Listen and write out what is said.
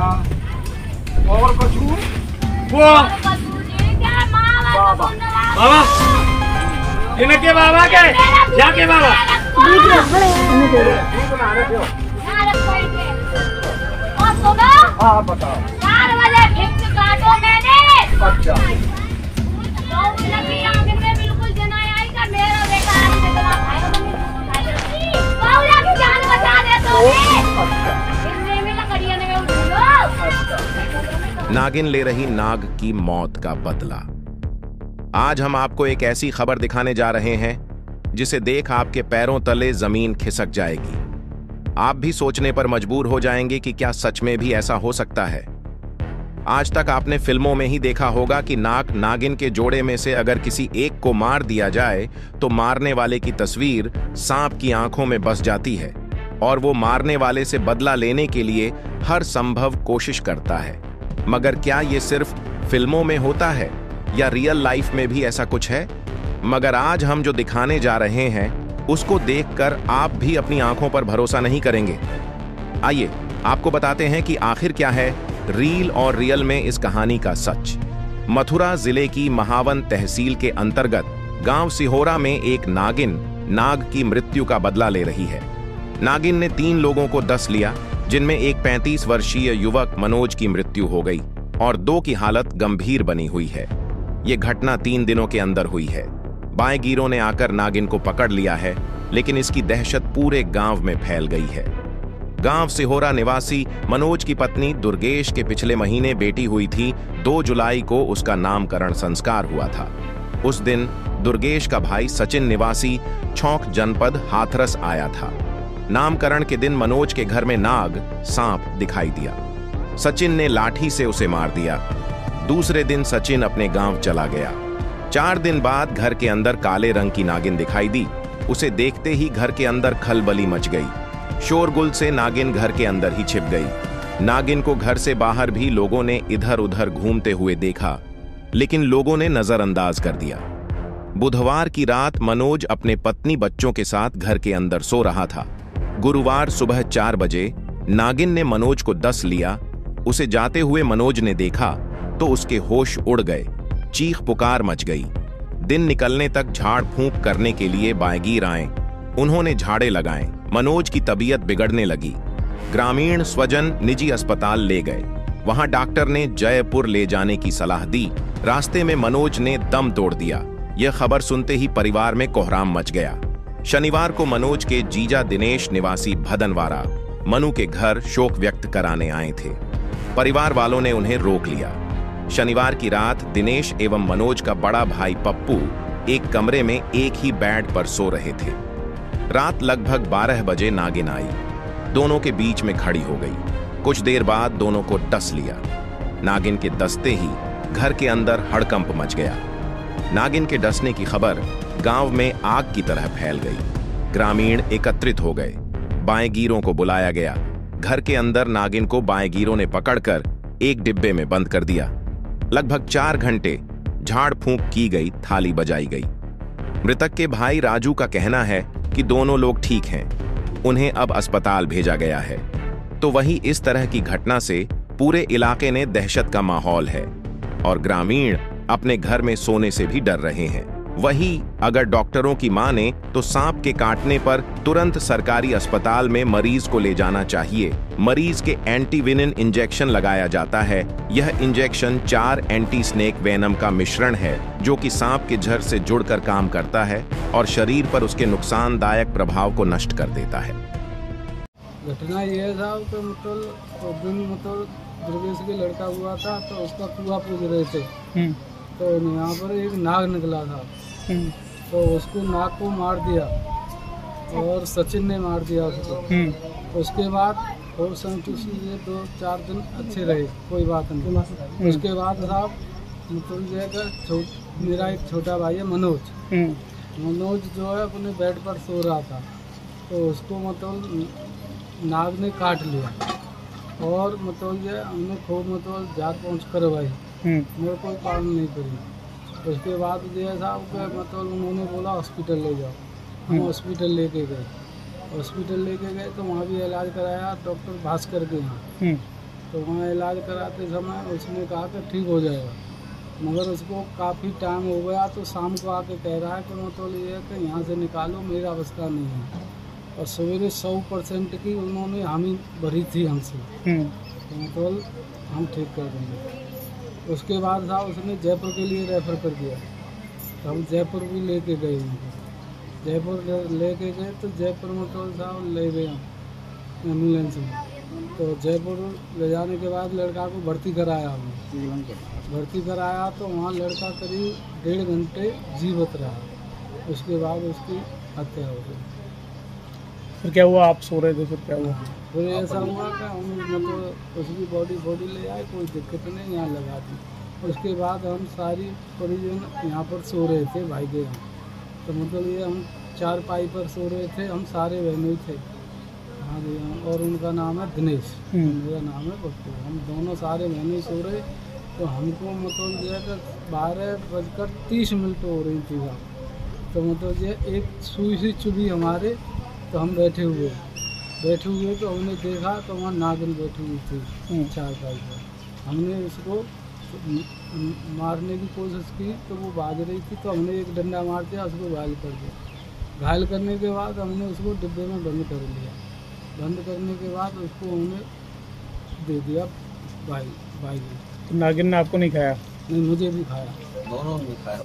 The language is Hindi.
और कछु वो बाबा इनके बाबा के जाके बाबा हाँ बताओ 4 बजे फिक्स काटो मैंने। अच्छा बिल्कुल जना आएगा मेरा बेटा कितना खाएगा बाबूला की जान बचा दे तो इसमें मेरा कड़िया ने उठो। नागिन ले रही नाग की मौत का बदला। आज हम आपको एक ऐसी खबर दिखाने जा रहे हैं जिसे देख आपके पैरों तले जमीन खिसक जाएगी। आप भी सोचने पर मजबूर हो जाएंगे कि क्या सच में भी ऐसा हो सकता है। आज तक आपने फिल्मों में ही देखा होगा कि नाग नागिन के जोड़े में से अगर किसी एक को मार दिया जाए तो मारने वाले की तस्वीर सांप की आंखों में बस जाती है और वो मारने वाले से बदला लेने के लिए हर संभव कोशिश करता है। मगर क्या ये सिर्फ फिल्मों में होता है या रियल लाइफ में भी ऐसा कुछ है? मगर आज हम जो दिखाने जा रहे हैं उसको देखकर आप भी अपनी आंखों पर भरोसा नहीं करेंगे। आइए आपको बताते हैं कि आखिर क्या है रील और रियल में इस कहानी का सच। मथुरा जिले की महावन तहसील के अंतर्गत गांव सिहोरा में एक नागिन नाग की मृत्यु का बदला ले रही है। नागिन ने 3 लोगों को डस लिया, जिनमें एक 35 वर्षीय युवक मनोज की मृत्यु हो गई और 2 की हालत गंभीर बनी हुई है। यह घटना 3 दिनों के अंदर हुई है। बाएंगीरों ने आकर नागिन को पकड़ लिया है, लेकिन इसकी दहशत पूरे गांव में फैल गई है। गांव सिहोरा निवासी मनोज की पत्नी दुर्गेश के पिछले महीने बेटी हुई थी। 2 जुलाई को उसका नामकरण संस्कार हुआ था। उस दिन दुर्गेश का भाई सचिन निवासी छौंक जनपद हाथरस आया था। नामकरण के दिन मनोज के घर में नाग सांप दिखाई दिया। सचिन ने लाठी से उसे मार दिया। दूसरे दिन सचिन अपने गांव चला गया। 4 दिन बाद घर के अंदर काले रंग की नागिन दिखाई दी। उसे देखते ही घर के अंदर खलबली मच गई। शोरगुल से नागिन घर के अंदर ही छिप गई। नागिन को घर से बाहर भी लोगों ने इधर उधर घूमते हुए देखा, लेकिन लोगों ने नजरअंदाज कर दिया। बुधवार की रात मनोज अपने पत्नी बच्चों के साथ घर के अंदर सो रहा था। गुरुवार सुबह 4 बजे नागिन ने मनोज को डस लिया। उसे जाते हुए मनोज ने देखा तो उसके होश उड़ गए। चीख पुकार मच गई। दिन निकलने तक झाड़ फूंक करने के लिए बाएंगीर आए। उन्होंने झाड़े लगाए। मनोज की तबीयत बिगड़ने लगी। ग्रामीण स्वजन निजी अस्पताल ले गए। वहां डॉक्टर ने जयपुर ले जाने की सलाह दी। रास्ते में मनोज ने दम तोड़ दिया। यह खबर सुनते ही परिवार में कोहराम मच गया। शनिवार को मनोज के जीजा दिनेश निवासी भदनवारा मनु के घर शोक व्यक्त कराने आए थे। परिवार वालों ने उन्हें रोक लिया। शनिवार की रात दिनेश एवं मनोज का बड़ा भाई पप्पू एक कमरे में एक ही बेड पर सो रहे थे। रात लगभग 12 बजे नागिन आई। दोनों के बीच में खड़ी हो गई। कुछ देर बाद दोनों को डस लिया। नागिन के डसते ही घर के अंदर हड़कंप मच गया। नागिन के डसने की खबर गांव में आग की तरह फैल गई। ग्रामीण एकत्रित हो गए। बाएंगीरों को बुलाया गया। घर के अंदर नागिन को बाएंगीरों ने पकड़कर एक डिब्बे में बंद कर दिया। लगभग 4 घंटे झाड़ फूंक की गई, थाली बजाई गई। मृतक के भाई राजू का कहना है कि दोनों लोग ठीक हैं। उन्हें अब अस्पताल भेजा गया है। तो वहीं इस तरह की घटना से पूरे इलाके में दहशत का माहौल है और ग्रामीण अपने घर में सोने से भी डर रहे हैं। वहीं अगर डॉक्टरों की माने तो सांप के काटने पर तुरंत सरकारी अस्पताल में मरीज को ले जाना चाहिए। मरीज के एंटीविनिन इंजेक्शन लगाया जाता है। यह इंजेक्शन 4 एंटी स्नेक वेनम का मिश्रण है जो कि सांप के झर से जुड़कर काम करता है और शरीर पर उसके नुकसानदायक प्रभाव को नष्ट कर देता है। घटना यह था कि मतलब दुर्गेश के लड़का हुआ था तो उसका कुआं पूज रहे थे। तो यहाँ पर एक नाग निकला था तो उसको नाग को मार दिया और सचिन ने मार दिया उसको। उसके बाद और संतुष्टि ये 2-4 दिन अच्छे रहे, कोई बात नहीं। उसके बाद साहब मतलब मेरा एक छोटा भाई है मनोज जो है अपने बेड पर सो रहा था तो उसको मतलब नाग ने काट लिया और मतलब ये हमने खूब मतलब जांच पहुँच करवाई। मेरे कोई कारण नहीं करी। उसके बाद जो साहब के मतलब उन्होंने बोला हॉस्पिटल ले जाओ। हम हॉस्पिटल लेके गए तो वहाँ भी इलाज कराया डॉक्टर भास्कर के यहाँ। तो वहाँ इलाज कराते समय उसने कहा कि ठीक हो जाएगा, मगर उसको काफ़ी टाइम हो गया। तो शाम को आके कह रहा है कि मतलब ये है कि यहाँ से निकालो, मेरा अवस्था नहीं है। और सवेरे 100% की उन्होंने हामी भरी थी हमसे, तो मतलब हम ठीक कर देंगे। उसके बाद साहब उसने जयपुर के लिए रेफ़र कर दिया, तो हम जयपुर भी लेके गए उनको। जयपुर लेके गए तो जयपुर मतलब साहब ले गए हम एम्बुलेंस में। तो जयपुर ले जाने के बाद लड़का को भर्ती कराया हमने। भर्ती कराया तो वहाँ लड़का करीब 1.5 घंटे जीवित रहा। उसके बाद उसकी हत्या हो गई। फिर क्या हुआ? आप सो रहे थे, फिर क्या हुआ? फिर ऐसा हुआ कि हम मतलब उसकी बॉडी ले आए, कोई दिक्कत नहीं, यहाँ लगा दी। उसके बाद हम सारी परिजन यहाँ पर सो रहे थे भाई के यहाँ। तो मतलब ये हम 4 पाई पर सो रहे थे, हम सारे बहनों थे। हाँ जी हाँ, और उनका नाम है दिनेश, मेरा नाम है बप्पू। हम दोनों सारे बहनें सो रहे। तो हमको मतलब जो है 12:30 हो रही थी साहब। तो मतलब ये एक सुई सी चुभी हमारे, तो हम बैठे हुए तो हमने देखा तो वहाँ नागिन बैठी हुई थी 4 पाई पर। हमने उसको मारने की कोशिश की तो वो भाग रही थी, तो हमने एक डंडा मार दिया, उसको घायल कर दिया। घायल करने के बाद हमने उसको डिब्बे में बंद कर लिया। बंद करने के बाद उसको हमने दे दिया भाई को। तो नागिन ने आपको नहीं खाया? नहीं, मुझे भी खाया। दोनों ने खाया।